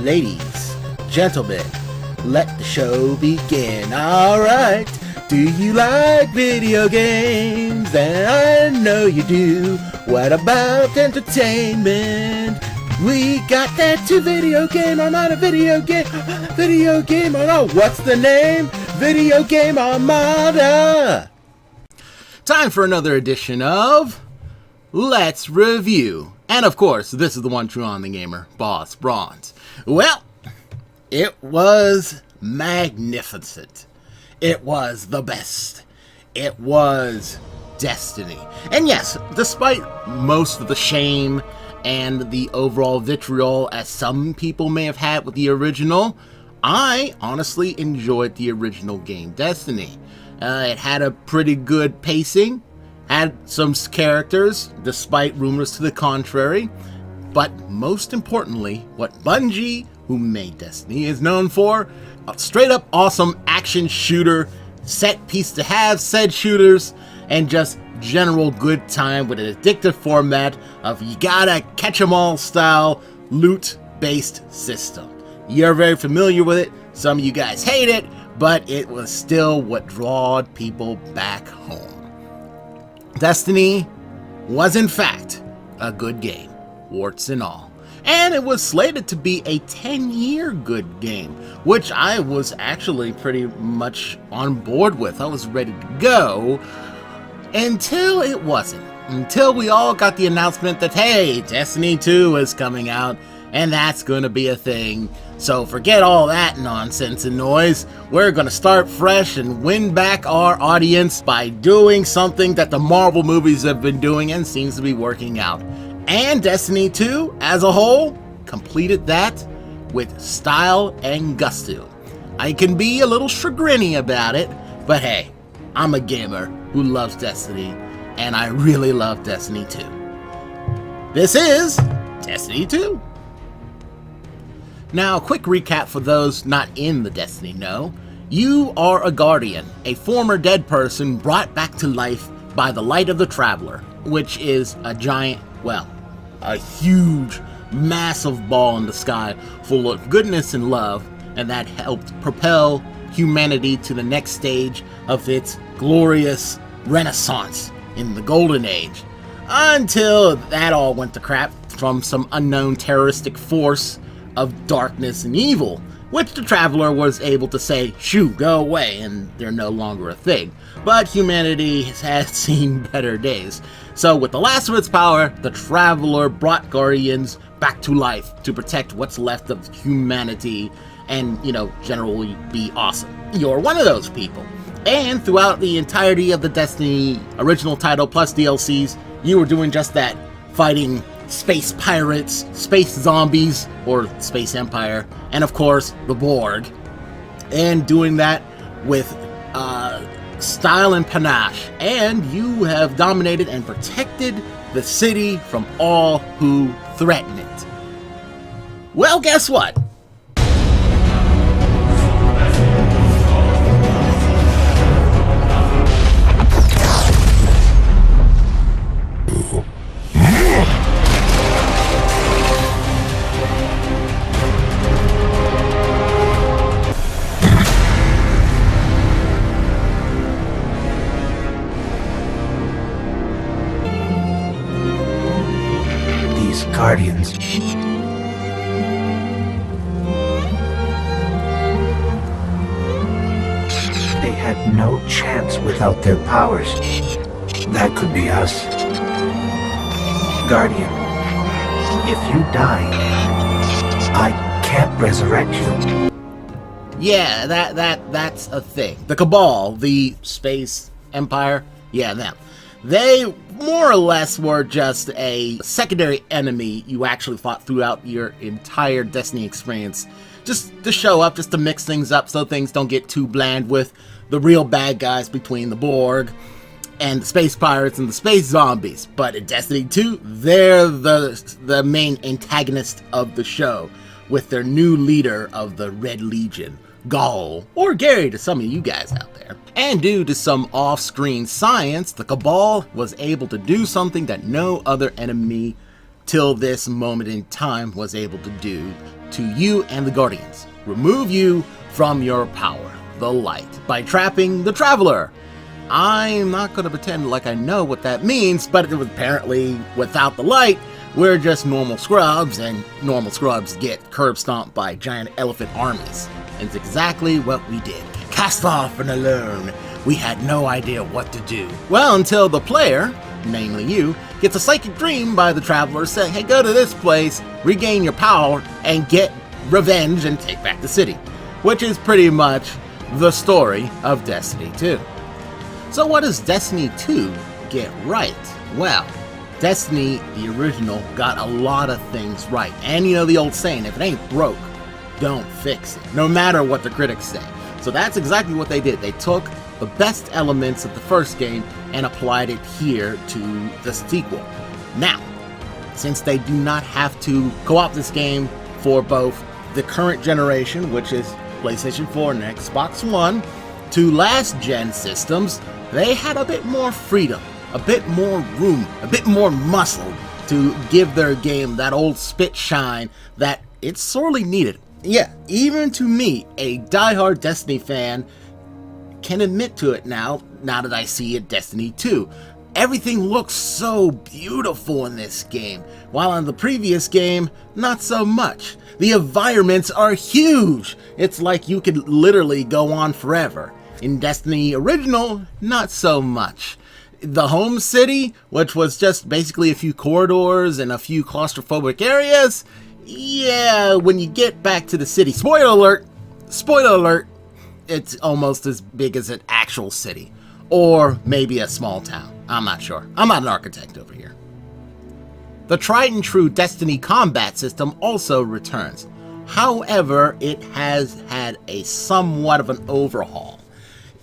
Ladies, gentlemen, let the show begin. Alright, do you like video games? And I know you do. What about entertainment? We got that too. Video game Armada, video game Armada. What's the name? Video game Armada. Time for another edition of Let's Review. And of course, this is the one true on the gamer, Boss Bronze. Well, it was magnificent. It was the best. It was Destiny. And yes, despite most of the shame and the overall vitriol as some people may have had with the original, I honestly enjoyed the original game, Destiny. It had a pretty good pacing, had some characters, despite rumors to the contrary, but most importantly, what Bungie, who made Destiny, is known for, a straight up awesome action shooter, set piece to have said shooters, and just general good time with an addictive format of you gotta catch 'em all style loot based system. You're very familiar with it, some of you guys hate it, but it was still what drawed people back home. Destiny was in fact a good game, warts and all. And it was slated to be a 10-year good game, which I was actually pretty much on board with. I was ready to go, until it wasn't. Until we all got the announcement that, hey, Destiny 2 is coming out, and that's going to be a thing. So forget all that nonsense and noise. We're going to start fresh and win back our audience by doing something that the Marvel movies have been doing and seems to be working out. And Destiny 2, as a whole, completed that with style and gusto. I can be a little chagrinny about it, but hey, I'm a gamer who loves Destiny, and I really love Destiny 2. This is Destiny 2. Now, quick recap for those not in the Destiny know. You are a guardian, a former dead person brought back to life by the light of the Traveler, which is a giant, well, a huge, massive ball in the sky full of goodness and love, and that helped propel humanity to the next stage of its glorious renaissance in the Golden Age, until that all went to crap from some unknown terroristic force of darkness and evil, which the Traveler was able to say, shoo, go away, and they're no longer a thing. But humanity has seen better days. So with the last of its power, the Traveler brought Guardians back to life to protect what's left of humanity and, generally be awesome. You're one of those people. And throughout the entirety of the Destiny original title plus DLCs, you were doing just that, fighting space pirates, space zombies, or space empire, and of course, the Borg. And doing that with style and panache. And you have dominated and protected the city from all who threaten it. Well, guess what? Guardians. They had no chance without their powers. That could be us. Guardian, if you die, I can't resurrect you. Yeah, that's a thing. The Cabal, the space empire, yeah, them. They more or less were just a secondary enemy you actually fought throughout your entire Destiny experience. Just to show up, just to mix things up so things don't get too bland with the real bad guys between the Borg and the space pirates and the space zombies. But in Destiny 2, they're the main antagonist of the show, with their new leader of the Red Legion, Ghaul, or Gary to some of you guys out there. And due to some off-screen science, the Cabal was able to do something that no other enemy till this moment in time was able to do. to you and the Guardians. Remove you from your power, the light, by trapping the Traveler. I'm not going to pretend like I know what that means, but it was apparently without the light, we're just normal scrubs, and normal scrubs get curb stomped by giant elephant armies. And it's exactly what we did. Cast off and alone. We had no idea what to do. Well, until the player, namely you, gets a psychic dream by the Traveler saying, hey, go to this place, regain your power, and get revenge and take back the city. Which is pretty much the story of Destiny 2. So what does Destiny 2 get right? Well, Destiny, the original, got a lot of things right. And you know the old saying, if it ain't broke, don't fix it. No matter what the critics say. So that's exactly what they did. They took the best elements of the first game and applied it here to the sequel. Now, since they do not have to co-op this game for both the current generation, which is PlayStation 4 and Xbox One, to last-gen systems, they had a bit more freedom, a bit more room, a bit more muscle to give their game that old spit shine that it sorely needed. Yeah, even to me, a diehard Destiny fan, can admit to it now that I see it Destiny 2. Everything looks so beautiful in this game, while in the previous game, not so much. The environments are huge. It's like you could literally go on forever. In Destiny Original, not so much. The home city, which was just basically a few corridors and a few claustrophobic areas, yeah, when you get back to the city, spoiler alert, it's almost as big as an actual city. Or maybe a small town. I'm not sure. I'm not an architect over here. The tried and true Destiny combat system also returns. However, it has had a somewhat of an overhaul.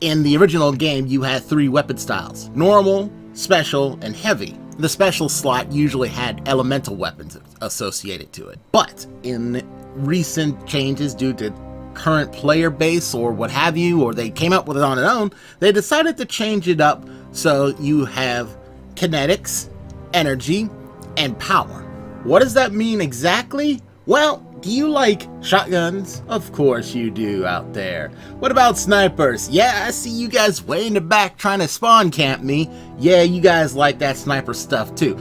In the original game, you had 3 weapon styles: normal, special, and heavy. The special slot usually had elemental weapons associated to it. But in recent changes due to current player base or what have you, or they came up with it on their own, they decided to change it up so you have kinetics, energy, and power. What does that mean exactly? Well, do you like shotguns? Of course you do out there. What about snipers? Yeah, I see you guys way in the back trying to spawn camp me. Yeah, you guys like that sniper stuff too.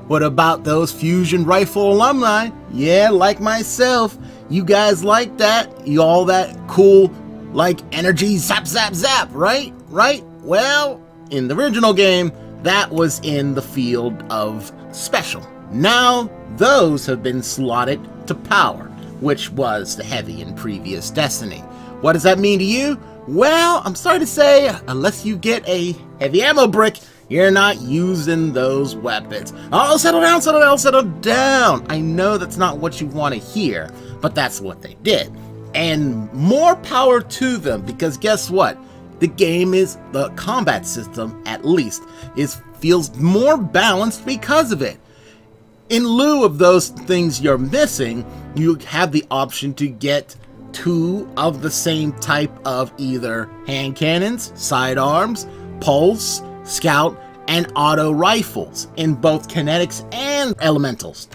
What about those fusion rifle alumni? Yeah, like myself. You guys like that? You all that cool, like energy zap zap zap, right? Right? Well, in the original game, that was in the field of special. Now, those have been slotted to power, which was the heavy in previous Destiny. What does that mean to you? Well, I'm sorry to say, unless you get a heavy ammo brick, you're not using those weapons. Oh, settle down, settle down, settle down. I know that's not what you want to hear, but that's what they did. And more power to them, because guess what? The combat system, at least, feels more balanced because of it. In lieu of those things you're missing, you have the option to get 2 of the same type of either hand cannons, sidearms, pulse, scout, and auto rifles in both kinetics and elementals.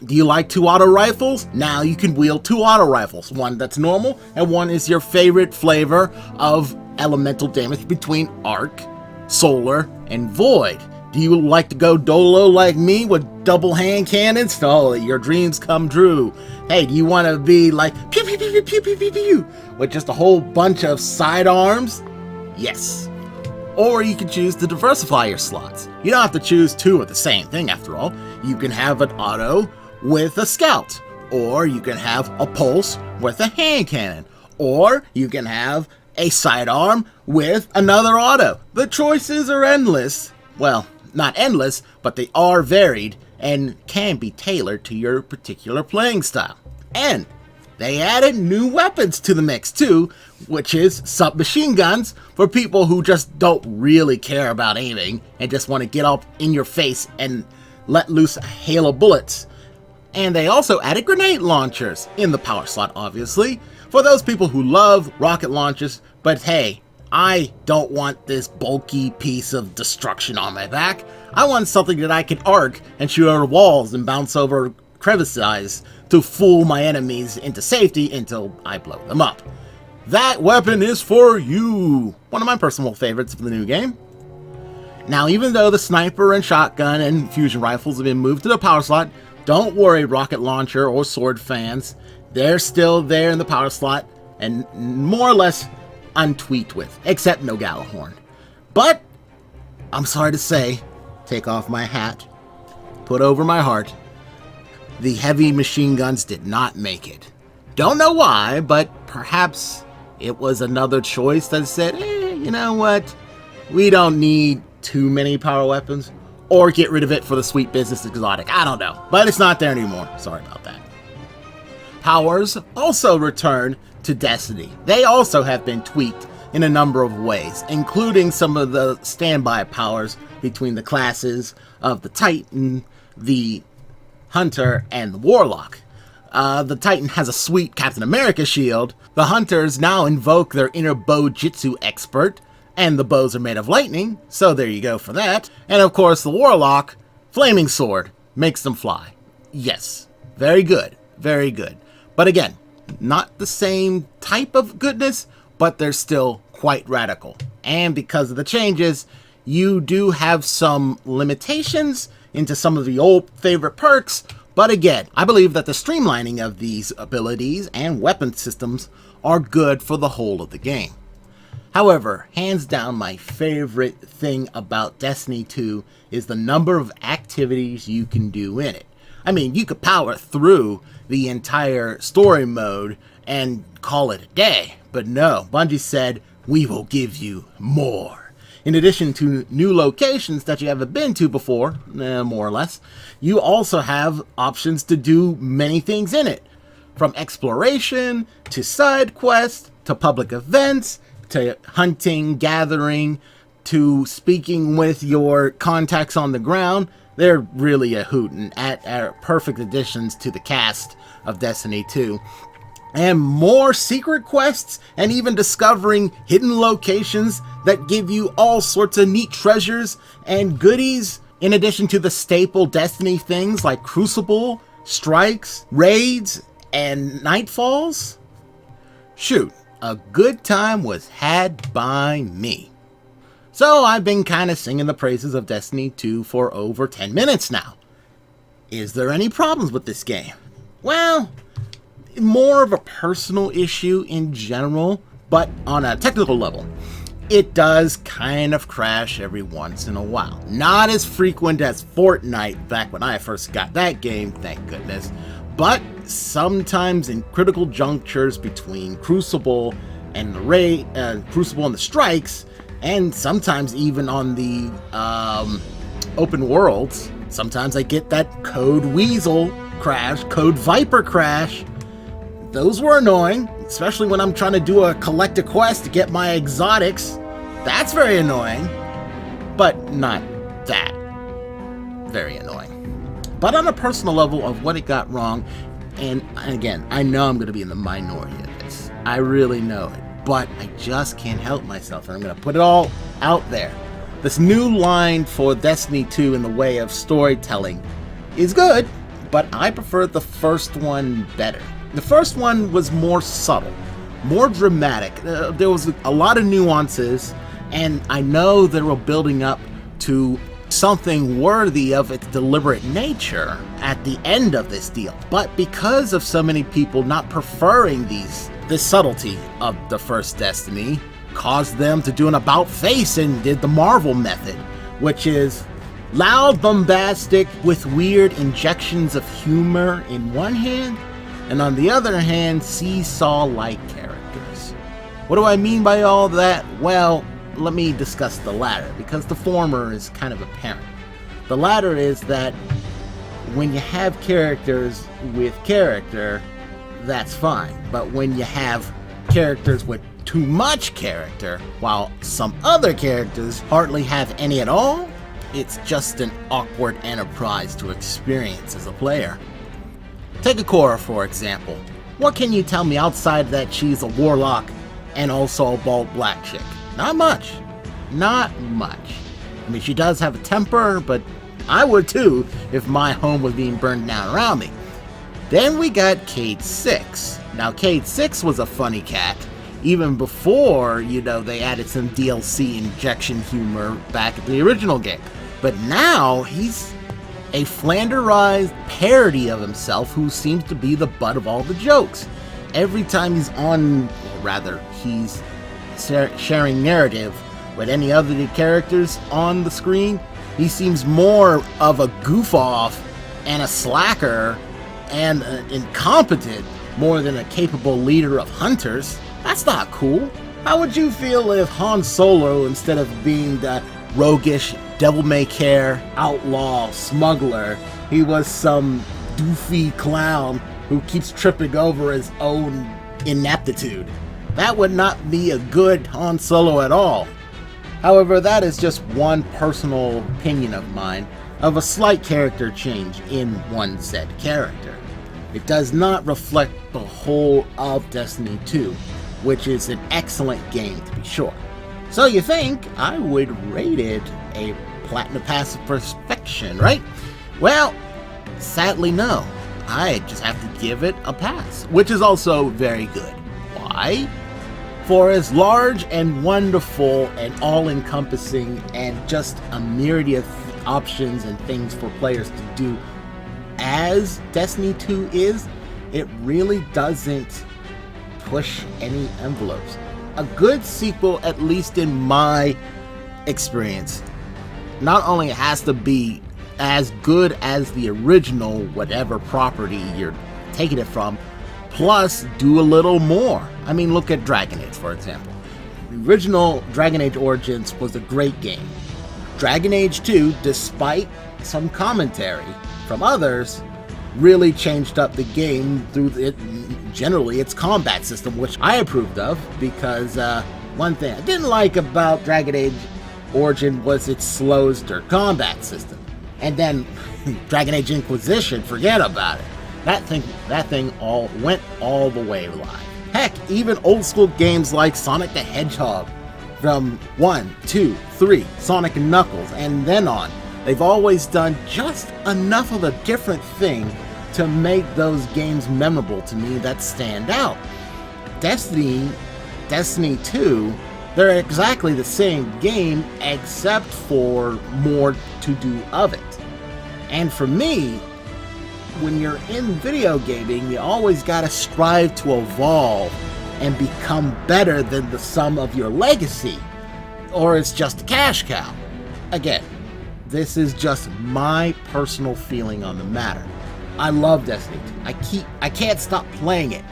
Do you like 2 auto rifles? Now you can wield 2 auto rifles. One that's normal, and one is your favorite flavor of elemental damage between arc, solar, and void. Do you like to go dolo like me with double hand cannons? Oh, your dreams come true. Hey, do you want to be like pew pew pew pew pew pew pew with just a whole bunch of sidearms? Yes. Or you can choose to diversify your slots. You don't have to choose 2 of the same thing after all. You can have an auto with a scout, or you can have a pulse with a hand cannon, or you can have a sidearm with another auto. The choices are endless. Well, not endless, but they are varied and can be tailored to your particular playing style. And they added new weapons to the mix too, which is submachine guns for people who just don't really care about aiming and just want to get up in your face and let loose a hail of bullets. And they also added grenade launchers in the power slot, obviously, for those people who love rocket launchers, but hey, I don't want this bulky piece of destruction on my back. I want something that I can arc and shoot over walls and bounce over crevices to fool my enemies into safety until I blow them up. That weapon is for you! One of my personal favorites for the new game. Now, even though the sniper and shotgun and fusion rifles have been moved to the power slot, don't worry, rocket launcher or sword fans. They're still there in the power slot and more or less untweaked with, except no Gallahorn. But, I'm sorry to say, take off my hat, put over my heart, the heavy machine guns did not make it. Don't know why, but perhaps it was another choice that said, you know what, we don't need too many power weapons, or get rid of it for the sweet business exotic. I don't know, but it's not there anymore. Sorry about that. Powers also return to Destiny. They also have been tweaked in a number of ways, including some of the standby powers between the classes of the Titan, the Hunter, and the Warlock. The Titan has a sweet Captain America shield. The Hunters now invoke their inner bow jutsu expert, and the bows are made of lightning, so there you go for that. And of course, the Warlock, flaming sword, makes them fly. Yes, very good, very good. But again, not the same type of goodness, but they're still quite radical. And because of the changes, you do have some limitations into some of the old favorite perks. But again, I believe that the streamlining of these abilities and weapon systems are good for the whole of the game. However, hands down, my favorite thing about Destiny 2 is the number of activities you can do in it. I mean, you could power through the entire story mode and call it a day, but no, Bungie said, we will give you more. In addition to new locations that you haven't been to before, more or less, you also have options to do many things in it. From exploration, to side quests, to public events, to hunting, gathering, to speaking with your contacts on the ground. They're really a hoot and are perfect additions to the cast of Destiny 2. And more secret quests, and even discovering hidden locations that give you all sorts of neat treasures and goodies, in addition to the staple Destiny things like Crucible, Strikes, Raids, and Nightfalls. Shoot, a good time was had by me. So I've been kind of singing the praises of Destiny 2 for over 10 minutes now. Is there any problems with this game? Well, more of a personal issue in general, but on a technical level, it does kind of crash every once in a while. Not as frequent as Fortnite back when I first got that game, thank goodness, but sometimes in critical junctures between Crucible and the Crucible and the Strikes, and sometimes even on the open worlds, sometimes I get that Code Weasel crash, Code Viper crash. Those were annoying, especially when I'm trying to do a collect a quest to get my exotics. That's very annoying, but not that very annoying. But on a personal level of what it got wrong, and again, I know I'm going to be in the minority of this. I really know it, but I just can't help myself, and I'm going to put it all out there. This new line for Destiny 2 in the way of storytelling is good, but I preferred the first one better. The first one was more subtle, more dramatic. There was a lot of nuances, and I know they were building up to something worthy of its deliberate nature at the end of this deal. But because of so many people not preferring this subtlety of the first Destiny, caused them to do an about-face and did the Marvel method, which is loud, bombastic, with weird injections of humor in one hand, and on the other hand, seesaw-like characters. What do I mean by all that? Well, let me discuss the latter, because the former is kind of apparent. The latter is that when you have characters with character, that's fine. But when you have characters with too much character, while some other characters hardly have any at all, it's just an awkward enterprise to experience as a player. Take Ikora, for example. What can you tell me outside that she's a warlock and also a bald black chick? Not much. Not much. I mean, she does have a temper, but I would too if my home was being burned down around me. Then we got Cade 6. Now, Cade 6 was a funny cat, even before, they added some DLC injection humor back at the original game. But now, he's a flanderized parody of himself who seems to be the butt of all the jokes. Every time he's on, or rather, he's sharing narrative with any other characters on the screen, he seems more of a goof-off and a slacker and incompetent more than a capable leader of hunters. That's not cool. How would you feel if Han Solo, instead of being the roguish, devil-may-care, outlaw, smuggler, he was some doofy clown who keeps tripping over his own ineptitude? That would not be a good Han Solo at all. However, that is just one personal opinion of mine of a slight character change in one said character. It does not reflect the whole of Destiny 2, which is an excellent game to be sure. So you think I would rate it a Platinum Pass of perfection, right? Well, sadly no. I just have to give it a pass, which is also very good. Why? For as large and wonderful and all-encompassing and just a myriad of options and things for players to do as Destiny 2 is, it really doesn't push any envelopes. A good sequel, at least in my experience, not only has to be as good as the original, whatever property you're taking it from, plus do a little more. I mean, look at Dragon Age, for example. The original Dragon Age Origins was a great game. Dragon Age 2, despite some commentary from others, really changed up the game through generally its combat system, which I approved of, because one thing I didn't like about Dragon Age Origin was its slowster combat system. And then Dragon Age Inquisition, forget about it. That thing all went all the way live. Heck, even old school games like Sonic the Hedgehog from 1, 2, 3, Sonic and Knuckles, and then on, they've always done just enough of a different thing to make those games memorable to me that stand out. Destiny 2, they're exactly the same game except for more to do of it. And for me, when you're in video gaming, you always gotta strive to evolve and become better than the sum of your legacy, or it's just a cash cow. Again, this is just my personal feeling on the matter. I love Destiny 2. I can't stop playing it,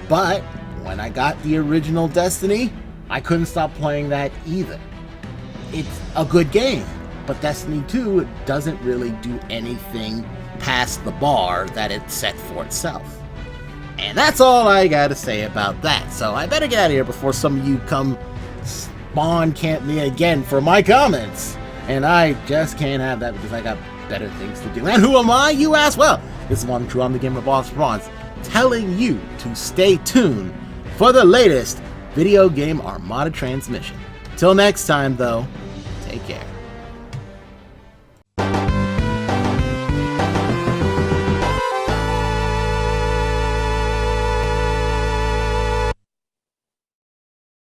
but when I got the original Destiny, I couldn't stop playing that either. It's a good game, but Destiny 2 doesn't really do anything past the bar that it set for itself. And that's all I gotta say about that, so I better get out of here before some of you come spawn camp me again for my comments. And I just can't have that because I got better things to do. And who am I, you ask? Well, this is One True, I'm the Gamer Boss Bronze, telling you to stay tuned for the latest video game Armada transmission. Till next time, though, take care.